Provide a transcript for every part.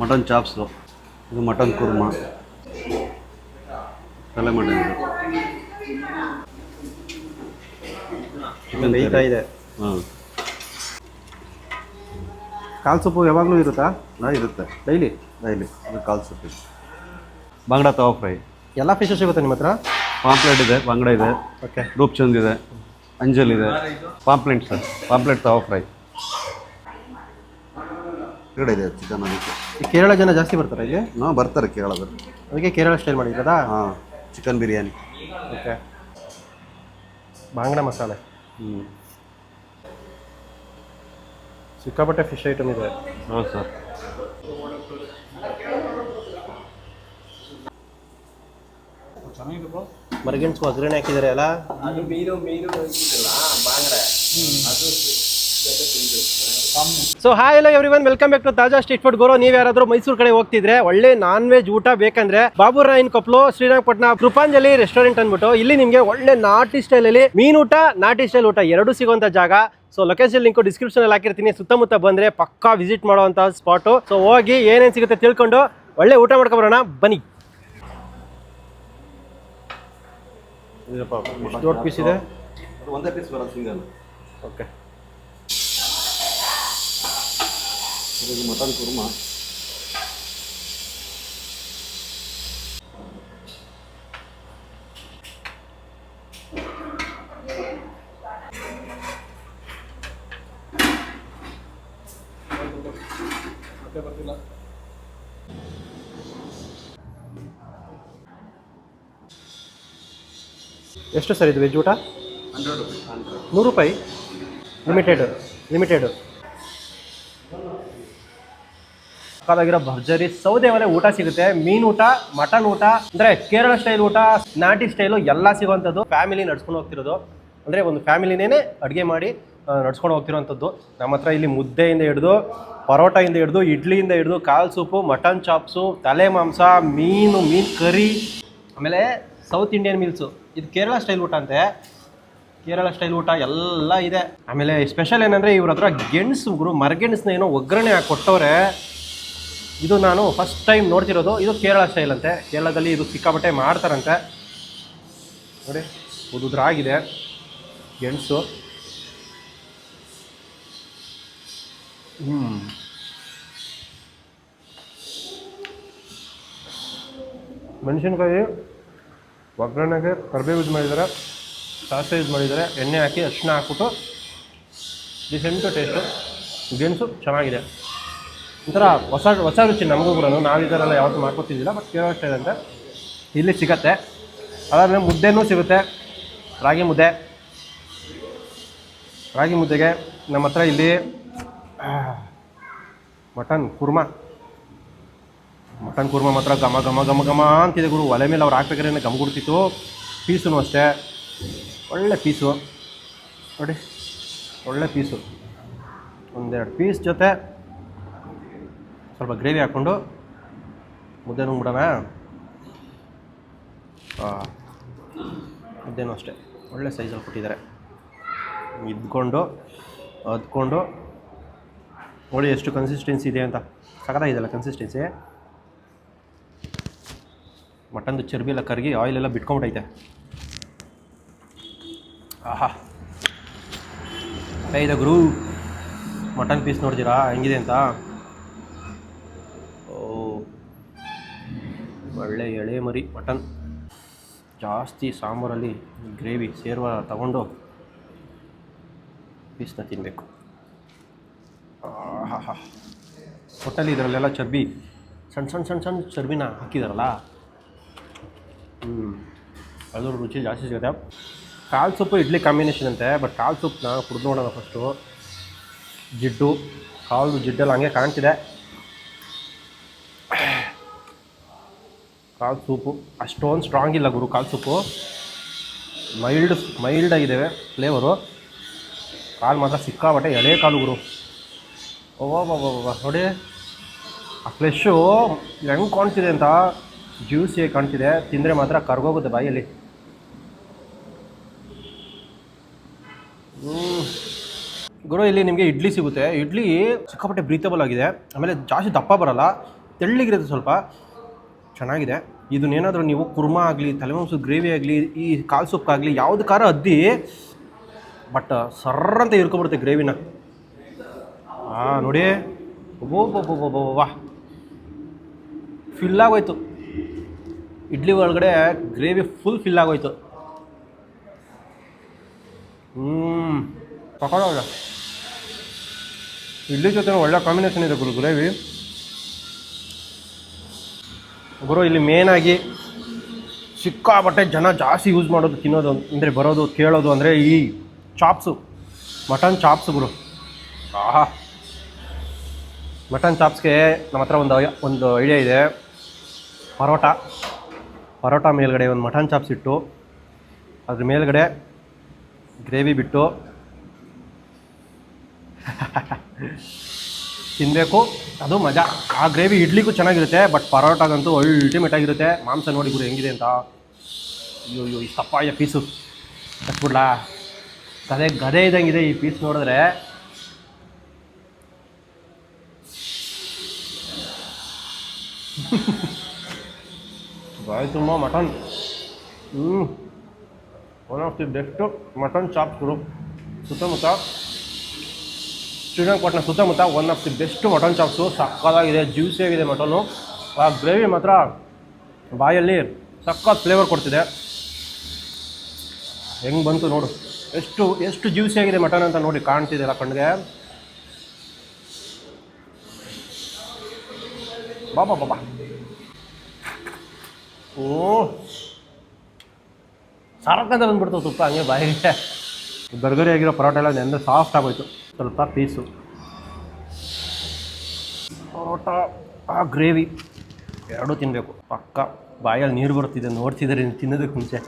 Mutton chops, ಇದು mutton Kurma, ತಲೆ mutton ಇದು ಚಿಕನ್ ಬೇಯ್ತಾ ಇದೆ. ಹಾಂ, ಕಾಲು ಸೊಪ್ಪು ಯಾವಾಗಲೂ ಇರುತ್ತಾ? ಇರುತ್ತೆ ಡೈಲಿ ಡೈಲಿ. ಅದು ಕಾಲು ಸೊಪ್ಪು ಇದೆ. ಬಾಂಗ್ಡಾ ತವಾ ಫ್ರೈ, ಎಲ್ಲ ಫಿಶಸ್ ಸಿಗುತ್ತೆ ನಿಮ್ಮ ಹತ್ರ? ಪಾಂಪ್ಲೆಟ್ ಇದೆ, ಬಾಂಗ್ಡಾ ಇದೆ, ಓಕೆ. ರೂಪ್ಚಂದ್ ಇದೆ, ಅಂಜಲ್ ಇದೆ, ಪಾಂಪ್ಲೆಟ್ ಸರ್, ಪಾಂಪ್ಲೆಟ್ ತವಾ ಫ್ರೈ ಕಡೆ ಇದೆ. ಚಿಕನ್ ಅದಕ್ಕೆ ಈ ಕೇರಳ ಜನ ಜಾಸ್ತಿ ಬರ್ತಾರೆ ಇಲ್ಲಿ? ಬರ್ತಾರೆ ಕೇರಳದಲ್ಲಿ, ಅದಕ್ಕೆ ಕೇರಳ ಸ್ಟೈಲ್ ಮಾಡಿರೋದಾ? ಹಾಂ, ಚಿಕನ್ ಬಿರಿಯಾನಿ. ಓಕೆ. ಬಾಂಗ್ಡಾ ಮಸಾಲೆ, ಸಿಕ್ಕಾಪಟ್ಟೆ ಫಿಶ್ ಐಟಮ್ ಇದೆ. ಹೌದು ಸರ್. ಮರಗೆಣಸು ಒಗ್ಗರಣೆ ಹಾಕಿದ್ದಾರೆ ಅಲ್ಲ? ಸೊ ಹಾಯ್ ಎಲ್ಲ ಎವ್ರಿವನ್, ವೆಲ್ಕಮ್ ಬ್ಯಾಕ್ ಟು ತಾಜಾ ಸ್ಟ್ರೀಟ್ ಫುಡ್ ಗುರು. ನೀವು ಯಾರಾದ್ರೂ ಮೈಸೂರು ಕಡೆ ಹೋಗ್ತಿದ್ರೆ ಒಳ್ಳೆ ನಾನ್ ವೆಜ್ ಊಟ ಬೇಕಂದ್ರೆ ಬಾಬುರಾಯನ್ ಕೊಪ್ಪಲು ಶ್ರೀರಂಗಪಟ್ಟಣ ಕೃಪಾಂಜಲಿ ರೆಸ್ಟೋರೆಂಟ್ ಅಂದ್ಬಿಟ್ಟು ಇಲ್ಲಿ ನಿಮಗೆ ಒಳ್ಳೆ ನಾಟಿ ಸ್ಟೈಲ್ ಅಲ್ಲಿ ಮೀನೂಟ ನಾಟಿ ಸ್ಟೈಲ್ ಊಟ ಎರಡು ಸಿಗುವಂತ ಜಾಗ. ಸೊ ಲೊಕೇಶನ್ ಲಿಂಕ್ ಡಿಸ್ಕ್ರಿಪ್ಷನ್ ಅಲ್ಲಿ ಹಾಕಿರ್ತೀನಿ. ಸುತ್ತಮುತ್ತ ಬಂದ್ರೆ ಪಕ್ಕಾ ವಿಸಿಟ್ ಮಾಡುವಂತ ಸ್ಪಾಟು. ಸೊ ಹೋಗಿ ಏನೇನು ಸಿಗುತ್ತೆ ತಿಳ್ಕೊಂಡು ಒಳ್ಳೆ ಊಟ ಮಾಡ್ಕೊಂಡು ಬರೋಣ ಬನ್ನಿ. ದೊಡ್ಡ ಪೀಸ್ ಇದೆ, ಒಂದೇ ಪೀಸ್ ಬರೋದು ಸಿಂಗಲ್. ಓಕೆ. ಇದು ಮಟನ್ ಕುರ್ಮಾ, ಎಷ್ಟು ಸರ್ ಇದು ವೆಜ್ ಊಟ? 100 ರೂಪಾಯಿ ಲಿಮಿಟೆಡ್. ಕಾಲಾಗಿರೋ ಭರ್ಜರಿ ಸೌದೆ ಒಲೆ ಊಟ ಸಿಗುತ್ತೆ. ಮೀನು ಊಟ, ಮಟನ್ ಊಟ, ಅಂದ್ರೆ ಕೇರಳ ಸ್ಟೈಲ್ ಊಟ, ನಾಟಿ ಸ್ಟೈಲು ಎಲ್ಲ ಸಿಗುವಂಥದ್ದು. ಫ್ಯಾಮಿಲಿ ನಡ್ಸ್ಕೊಂಡು ಹೋಗ್ತಿರೋದು, ಅಂದರೆ ಒಂದು ಫ್ಯಾಮಿಲಿನೇ ಅಡುಗೆ ಮಾಡಿ ನಡ್ಸ್ಕೊಂಡು ಹೋಗ್ತಿರೋವಂಥದ್ದು. ನಮ್ಮ ಹತ್ರ ಇಲ್ಲಿ ಮುದ್ದೆಯಿಂದ ಹಿಡಿದು, ಪರೋಟಾಯಿಂದ ಹಿಡಿದು, ಇಡ್ಲಿಯಿಂದ ಹಿಡಿದು, ಕಾಲು ಸೂಪು, ಮಟನ್ ಚಾಪ್ಸು, ತಲೆ ಮಾಂಸ, ಮೀನು ಕರಿ, ಆಮೇಲೆ ಸೌತ್ ಇಂಡಿಯನ್ ಮೀಲ್ಸು. ಇದು ಕೇರಳ ಸ್ಟೈಲ್ ಊಟ ಅಂತೆ. ಕೇರಳ ಸ್ಟೈಲ್ ಊಟ ಎಲ್ಲ ಇದೆ. ಆಮೇಲೆ ಸ್ಪೆಷಲ್ ಏನಂದರೆ ಇವ್ರ ಹತ್ರ ಗೆಣಸು ಮರಗೆಣಸನ್ನ ಏನೋ ಒಗ್ಗರಣೆ ಹಾಕಿ ಕೊಟ್ಟವ್ರೆ. ಇದು ನಾನು ಫಸ್ಟ್ ಟೈಮ್ ನೋಡ್ತಿರೋದು. ಇದು ಕೇರಳ ಸ್ಟೈಲ್ ಅಂತೆ. ಕೇರಳದಲ್ಲಿ ಇದು ಸಿಕ್ಕಾಪಟ್ಟೆ ಮಾಡ್ತಾರಂತೆ. ನೋಡಿ ಉದುರಾಗಿದೆ ಗೆಣಸು. ಮೆಣಸಿನ್ಕಾಯಿ ಒಗ್ಗರಣೆಗೆ ಕರಿಬೇವು ಯೂಸ್ ಮಾಡಿದ್ದಾರೆ, ಸಾಸಿವೆ ಯೂಸ್ ಮಾಡಿದ್ದಾರೆ, ಎಣ್ಣೆ ಹಾಕಿ ಅರಿಶಿನ ಹಾಕ್ಬಿಟ್ಟು ಡಿಸೆಂಟು ಟೇಸ್ಟು. ಗೆಣಸು ಚೆನ್ನಾಗಿದೆ, ಒಂಥರ ಹೊಸ ರುಚಿ ನಮಗೂ ಕೂಡ. ನಾವು ಈ ಥರ ಎಲ್ಲ ಯಾವತ್ತೂ ಮಾಡ್ಕೊತಿದ್ದಿಲ್ಲ, ಬಟ್ ಕೇರಳ ಸ್ಟೈಲ್ ಅಂತ ಇಲ್ಲಿ ಸಿಗತ್ತೆ. ಅದಾದಮೇಲೆ ಮುದ್ದೆನೂ ಸಿಗುತ್ತೆ, ರಾಗಿ ಮುದ್ದೆಗೆ ನಮ್ಮ ಹತ್ರ ಇಲ್ಲಿ ಮಟನ್ ಕುರ್ಮಾ ಮಾತ್ರ ಘಮ ಅಂತಿದೆ ಗುರು. ಒಲೆ ಮೇಲೆ ಅವ್ರು ಹಾಕ್ಬೇಕಾದ್ರೆ ಗಮ ಗುಡ್ತಿತ್ತು. ಪೀಸು ಅಷ್ಟೇ ಒಳ್ಳೆ ಪೀಸು ನೋಡಿ, ಒಳ್ಳೆ ಪೀಸು. ಒಂದೆರಡು ಪೀಸ್ ಜೊತೆ ಸ್ವಲ್ಪ ಗ್ರೇವಿ ಹಾಕ್ಕೊಂಡು ಮುದ್ದೆ ನುಂಗ್ಬಿಡೋಣ. ಮುದ್ದೆನೂ ಅಷ್ಟೇ ಒಳ್ಳೆ ಸೈಜಲ್ಲಿ ಕೊಟ್ಟಿದ್ದಾರೆ. ಅದ್ಕೊಂಡು ನೋಡಿ ಎಷ್ಟು ಕನ್ಸಿಸ್ಟೆನ್ಸಿ ಇದೆ ಅಂತ. ಸಖತ್ತಾಗಿದೆಯಲ್ಲ ಕನ್ಸಿಸ್ಟೆನ್ಸಿ. ಮಟನ್ದು ಚರ್ಬಿ ಎಲ್ಲ ಕರಗಿ ಆಯಿಲೆಲ್ಲ ಬಿಟ್ಕೊಂಬಿಟ್ಟೈತೆ. ಆಹಾ ಇದೆ ಗುರು. ಮಟನ್ ಪೀಸ್ ನೋಡ್ತೀರಾ ಹೆಂಗಿದೆ ಅಂತ? ಒಳ್ಳೆ ಎಳೆ ಮರಿ ಮಟನ್. ಜಾಸ್ತಿ ಸಾಂಬಾರಲ್ಲಿ ಗ್ರೇವಿ ಸೇರುವ ತಗೊಂಡು ಪೀಸ್ನ ತಿನ್ನಬೇಕು. ಆಹಾ ಒಟ್ಟಲ್ಲಿ ಇದರಲ್ಲೆಲ್ಲ ಚರ್ಬಿ ಸಣ್ಣ ಚರ್ಬಿನ ಹಾಕಿದಾರಲ್ಲ, ಅದ್ರ ರುಚಿ ಜಾಸ್ತಿ ಸಿಗುತ್ತೆ. ಕಾಲು ಸೊಪ್ಪು ಇಡ್ಲಿ ಕಾಂಬಿನೇಷನ್ ಅಂತೆ. ಬಟ್ ಕಾಲು ಸೊಪ್ಪು ನಾನು ಕುಡಿದು ನೋಡೋಣ ಫಸ್ಟು. ಕಾಲು ಜಿಡ್ಡೆಲ್ಲ ಹಂಗೆ ಕಾಣ್ತಿದೆ. ಕಾಲು ಸೂಪು ಅಷ್ಟೊಂದು ಸ್ಟ್ರಾಂಗ್ ಇಲ್ಲ ಗುರು. ಕಾಲು ಸೊಪ್ಪು ಮೈಲ್ಡ್ ಆಗಿದ್ದಾವೆ ಫ್ಲೇವರು. ಕಾಲು ಮಾತ್ರ ಸಿಕ್ಕಾಬಟ್ಟೆ ಎಳೆ ಕಾಲು ಗುರು. ನೋಡಿ ಆ ಫ್ಲೆಶ್ಶು ಹೆಂಗೆ ಕಾಣ್ತಿದೆ ಅಂತ, ಜ್ಯೂಸಿಯಾಗಿ ಕಾಣ್ತಿದೆ. ತಿಂದರೆ ಮಾತ್ರ ಕರ್ಗೋಗುತ್ತೆ ಬಾಯಲ್ಲಿ. ಗುರು ಇಲ್ಲಿ ನಿಮಗೆ ಇಡ್ಲಿ ಸಿಗುತ್ತೆ. ಇಡ್ಲಿ ಸಿಕ್ಕಾಪಟ್ಟೆ ಬ್ರೀತಬಲ್ ಆಗಿದೆ, ಆಮೇಲೆ ಜಾಸ್ತಿ ದಪ್ಪ ಬರಲ್ಲ. ತೆಳ್ಳಗಿರುತ್ತೆ ಸ್ವಲ್ಪ, ಚೆನ್ನಾಗಿದೆ. ಇದನ್ನೇನಾದರೂ ನೀವು ಕುರ್ಮಾ ಆಗಲಿ, ತಲೆಮಾಂಸದ ಗ್ರೇವಿ ಆಗಲಿ, ಈ ಕಾಲು ಸೊಪ್ಪಾಗಲಿ ಯಾವ್ದು ಖಾರ ಅದ್ದಿ, ಬಟ್ ಸರ್ರಂತ ಇರ್ಕೊಬಿಡುತ್ತೆ ಗ್ರೇವಿನ. ನೋಡಿ, ವಾ ಫಿಲ್ ಆಗೋಯ್ತು. ಇಡ್ಲಿ ಒಳಗಡೆ ಗ್ರೇವಿ ಫುಲ್ ಫಿಲ್ ಆಗೋಯ್ತು. ತಗೊಳ್ಳೋಲ್ಲ, ಇಡ್ಲಿ ಜೊತೆ ಒಳ್ಳೆ ಕಾಂಬಿನೇಷನ್ ಇದೆ ಗುರು ಗ್ರೇವಿ. ಗುರು ಇಲ್ಲಿ ಮೇನಾಗಿ ಸಿಕ್ಕಾಬಟ್ಟೆ ಜನ ಜಾಸ್ತಿ ಯೂಸ್ ಮಾಡೋದು, ತಿನ್ನೋದು ಅಂದರೆ ಬರೋದು ಕೇಳೋದು ಅಂದರೆ ಈ ಚಾಪ್ಸು, ಮಟನ್ ಚಾಪ್ಸ್ ಗುರು. ಆಹಾ, ಮಟನ್ ಚಾಪ್ಸ್ಗೆ ನಮ್ಮ ಹತ್ರ ಒಂದು ಐಡಿಯಾ ಇದೆ. ಪರೋಟ ಮೇಲ್ಗಡೆ ಒಂದು ಮಟನ್ ಚಾಪ್ಸ್ ಇಟ್ಟು ಅದ್ರ ಮೇಲ್ಗಡೆ ಗ್ರೇವಿ ಬಿಟ್ಟು ತಿನ್ನಬೇಕು, ಅದು ಮಜಾ. ಆ ಗ್ರೇವಿ ಇಡ್ಲಿಗೂ ಚೆನ್ನಾಗಿರುತ್ತೆ, ಬಟ್ ಪರೋಟಾಗಂತೂ ಅಲ್ಟಿಮೇಟ್ ಆಗಿರುತ್ತೆ. ಮಾಂಸ ನೋಡಿ ಗುರು ಹೆಂಗಿದೆ ಅಂತ. ಅಯ್ಯೋ ಇಷ್ಟಪ್ಪ ಇದೆ ಪೀಸು, ಹಚ್ಬಿಡ್ಲಾ? ಗದೆ ಇದ್ದಂಗಿದೆ ಈ ಪೀಸ್ ನೋಡಿದ್ರೆ. ಬಾಯ್ ತುಂಬ mutton. One of the best mutton chops ಗುರು. ಸುತ್ತಮುತ್ತ ಶ್ರೀರಂಗಪಟ್ಟಣ ಸುತ್ತಮುತ್ತ one of the best mutton chops. ಸಕ್ಕತ್ತಾಗಿದೆ, ಜ್ಯೂಸಿಯಾಗಿದೆ ಮಟನ್ನು. ಆ ಗ್ರೇವಿ ಮಾತ್ರ ಬಾಯಲ್ಲಿ ಸಕ್ಕತ್ ಫ್ಲೇವರ್ ಕೊಡ್ತಿದೆ. ಹೆಂಗೆ ಬಂತು ನೋಡು, ಎಷ್ಟು ಜ್ಯೂಸಿಯಾಗಿದೆ ಮಟನ್ ಅಂತ ನೋಡಿ, ಕಾಣ್ತಿದೆಯಲ್ಲ ಕಣ್ಣಿಗೆ. ಬಾಬಾ ಓ ಸಾರಕ್ಕಂತ ಬಂದ್ಬಿಡ್ತು ತುಪ್ಪ ಹಂಗೆ ಬಾಯಿಗೆ. ಗರ್ಗರಿ ಆಗಿರೋ ಪರೋಟ ಎಲ್ಲ ನೆಂದು ಸಾಫ್ಟ್ ಆಗೋಯ್ತು. ಸ್ವಲ್ಪ ಪೀಸು ಪರೋಟ, ಆ ಗ್ರೇವಿ ಎರಡೂ ತಿನ್ನಬೇಕು ಪಕ್ಕ. ಬಾಯಲ್ಲಿ ನೀರು ಬರ್ತಿದೆ ನೋಡ್ತಿದ್ದಾರೆ ತಿನ್ನೋದಕ್ಕೆ ಮುಂಚೆ.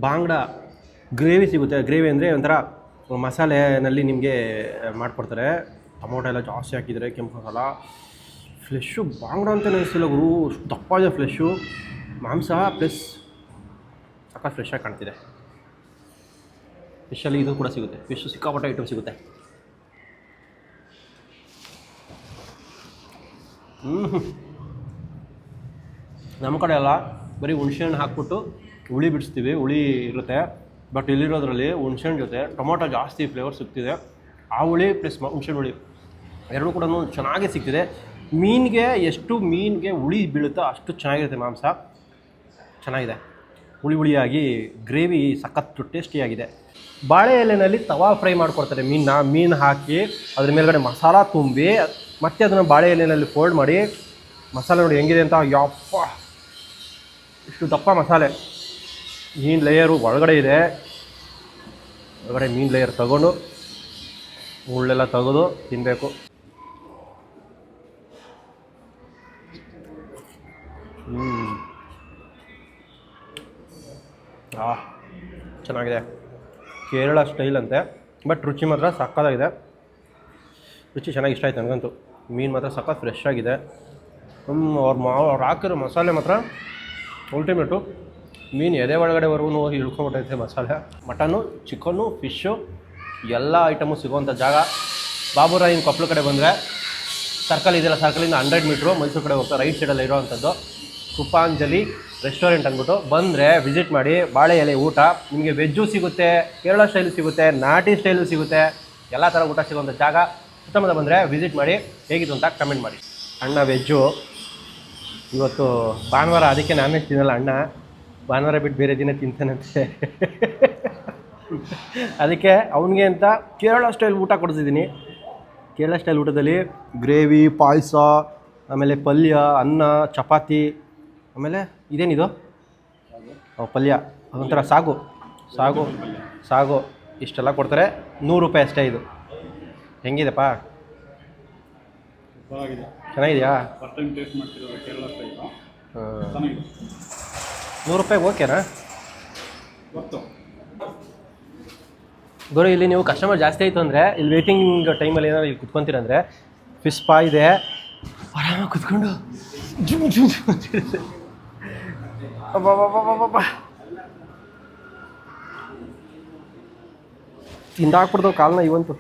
ಬಾಂಗ್ಡ ಗ್ರೇವಿ ಸಿಗುತ್ತೆ. ಗ್ರೇವಿ ಅಂದರೆ ಒಂಥರ ಮಸಾಲೆನಲ್ಲಿ ನಿಮಗೆ ಮಾಡಿಕೊಡ್ತಾರೆ. ಟೊಮೊಟೊ ಎಲ್ಲ ಜಾಸ್ತಿ ಹಾಕಿದರೆ, ಕೆಂಪು ಮಸಾಲ. ಫ್ಲೆಶ್ಶು ಬಾಂಗ್ಡ ಅಂತಲೇ ಅನಿಸ್ತಿಲ್ಲ ಗುರು, ದಪ್ಪ ಇದೆ ಫ್ಲೆಶ್ಶು. ಮಾಂಸ ಪ್ಲಸ್ ಸಖತ್ ಫ್ರೆಶ್ ಆಗಿ ಕಾಣ್ತಿದೆ. ಫಿಶಲ್ಲಿ ಇದು ಕೂಡ ಸಿಗುತ್ತೆ, ಫಿಶ್ ಸಿಕ್ಕಾಪಟ್ಟೆ ಐಟಮ್ ಸಿಗುತ್ತೆ. ನಮ್ಮ ಕಡೆ ಎಲ್ಲ ಬರೀ ಹುಣ್ಸೆಹಣ್ಣು ಹಾಕ್ಬಿಟ್ಟು ಹುಳಿ ಬಿಡಿಸ್ತೀವಿ, ಹುಳಿ ಇರುತ್ತೆ. ಬಟ್ ಇಲ್ಲಿರೋದ್ರಲ್ಲಿ ಹುಣ್ಸೆಹಣ್ಣು ಜೊತೆ ಟೊಮೊಟೊ ಜಾಸ್ತಿ ಫ್ಲೇವರ್ ಸಿಗ್ತಿದೆ. ಆ ಹುಳಿ ಪ್ಲಸ್ ಹುಣ್ಸೆಹಣ್ಣು ಹುಳಿ ಎರಡೂ ಕೂಡ ಚೆನ್ನಾಗೇ ಸಿಗ್ತಿದೆ. ಮೀನಿಗೆ ಹುಳಿ ಬೀಳುತ್ತೋ ಅಷ್ಟು ಚೆನ್ನಾಗಿರುತ್ತೆ ಮಾಂಸ. ಚೆನ್ನಾಗಿದೆ, ಹುಳಿಯಾಗಿ ಗ್ರೇವಿ ಸಖತ್ತು ಟೇಸ್ಟಿಯಾಗಿದೆ. ಬಾಳೆ ಎಲೆಯಲ್ಲಿ ತವಾ ಫ್ರೈ ಮಾಡಿಕೊಡ್ತಾರೆ ಮೀನು ಹಾಕಿ ಅದ್ರ ಮೇಲ್ಗಡೆ ಮಸಾಲ ತುಂಬಿ ಮತ್ತೆ ಅದನ್ನು ಬಾಳೆ ಎಲೆಯಲ್ಲಿ ಫೋಲ್ಡ್ ಮಾಡಿ. ಮಸಾಲೆ ನೋಡಿ ಹೆಂಗಿದೆ ಅಂತ, ಯಪ್ಪ ಇಷ್ಟು ದಪ್ಪ ಮಸಾಲೆ. ಮೀನು ಲೇಯರು ಒಳಗಡೆ ಇದೆ, ಒಳಗಡೆ ಮೀನು ಲೇಯರ್ ತಗೊಂಡು ಮುಳ್ಳೆಲ್ಲ ತೆಗೆದು ತಿನ್ನಬೇಕು. ಚೆನ್ನಾಗಿದೆ, ಕೇರಳ ಸ್ಟೈಲ್ ಅಂತೆ. ಬಟ್ ರುಚಿ ಮಾತ್ರ ಸಕ್ಕತ್ತಾಗಿದೆ. ರುಚಿ ಚೆನ್ನಾಗಿ ಇಷ್ಟ ಆಯ್ತು ನನಗಂತೂ. ಮೀನು ಮಾತ್ರ ಸಖತ್ ಫ್ರೆಶ್ ಆಗಿದೆ. ಅವ್ರು ಹಾಕಿರೋ ಮಸಾಲೆ ಮಾತ್ರ ಅಲ್ಟಿಮೇಟು. ಮೀನು ಎದೆ ಒಳಗಡೆವರೆಗೂ ಹೋಗಿ ಇಳ್ಕೊಂಬಿಟ್ಟೈತೆ ಮಸಾಲೆ. ಮಟನ್ನು, ಚಿಕನ್ನು, ಫಿಶ್ಶು ಎಲ್ಲ ಐಟಮು ಸಿಗೋವಂಥ ಜಾಗ. ಬಾಬುರಾಯಿನ ಕೊಪ್ಪಳ ಕಡೆ ಬಂದರೆ ಸರ್ಕಲ್ ಇದೆಯಲ್ಲ, ಸರ್ಕಲಿಂದ 100 ಮೀಟ್ರು ಮೈಸೂರು ಕಡೆ ಹೋಗ್ತಾ ರೈಟ್ ಸೈಡಲ್ಲಿ ಇರೋವಂಥದ್ದು ಕೃಪಾಂಜಲಿ ರೆಸ್ಟೋರೆಂಟ್ ಅಂದ್ಬಿಟ್ಟು ಬಂದರೆ ವಿಸಿಟ್ ಮಾಡಿ. ಬಾಳೆ ಎಲೆ ಊಟ ನಿಮಗೆ ವೆಜ್ಜು ಸಿಗುತ್ತೆ, ಕೇರಳ ಸ್ಟೈಲು ಸಿಗುತ್ತೆ, ನಾಟಿ ಸ್ಟೈಲು ಸಿಗುತ್ತೆ, ಎಲ್ಲ ಥರ ಊಟ ಸಿಗೋವಂಥ ಜಾಗ. ಸುತ್ತಮುತ್ತ ಬಂದರೆ ವಿಸಿಟ್ ಮಾಡಿ, ಹೇಗಿತ್ತು ಅಂತ ಕಮೆಂಟ್ ಮಾಡಿ. ಅಣ್ಣ ವೆಜ್ಜು, ಇವತ್ತು ಭಾನುವಾರ, ಅದಕ್ಕೆ ನಾನ್ ವೆಜ್ ತಿನ್ನಲ್ಲ ಅಣ್ಣ. ಭಾನುವಾರ ಬಿಟ್ಟು ಬೇರೆ ದಿನ ತಿಂತಾನಂತೆ. ಅದಕ್ಕೆ ಅವನಿಗೆ ಅಂತ ಕೇರಳ ಸ್ಟೈಲ್ ಊಟ ಕೊಡ್ತಿದ್ದೀನಿ. ಕೇರಳ ಸ್ಟೈಲ್ ಊಟದಲ್ಲಿ ಗ್ರೇವಿ, ಪಾಯಸ, ಆಮೇಲೆ ಪಲ್ಯ, ಅನ್ನ, ಚಪಾತಿ, ಆಮೇಲೆ ಇದೇನಿದು ಪಲ್ಯ, ಅದೊಂಥರ ಸಾಗು ಇಷ್ಟೆಲ್ಲ ಕೊಡ್ತಾರೆ. 100 ರೂಪಾಯಿ ಅಷ್ಟೇ. ಇದು ಹೆಂಗಿದೆಪ್ಪ? ಚೆನ್ನಾಗಿದೆಯಾ? 100 ರೂಪಾಯಿಗೆ ಓಕೆನಾ ಗುರು? ಇಲ್ಲಿ ನೀವು ಕಸ್ಟಮರ್ ಜಾಸ್ತಿ ಆಯಿತು ಅಂದರೆ ಇಲ್ಲಿ ವೇಟಿಂಗ್ ಟೈಮಲ್ಲಿ ಏನಾದ್ರು ಇಲ್ಲಿ ಕುತ್ಕೊತೀರಂದರೆ ಫಿಶ್ ಪಾ ಇದೆ, ಆರಾಮಾಗಿ ಕುತ್ಕೊಂಡು ತಿಂದಾಕ್ಬಿಡ್ದವು ಕಾಲನ್ನ ಇವಂತು.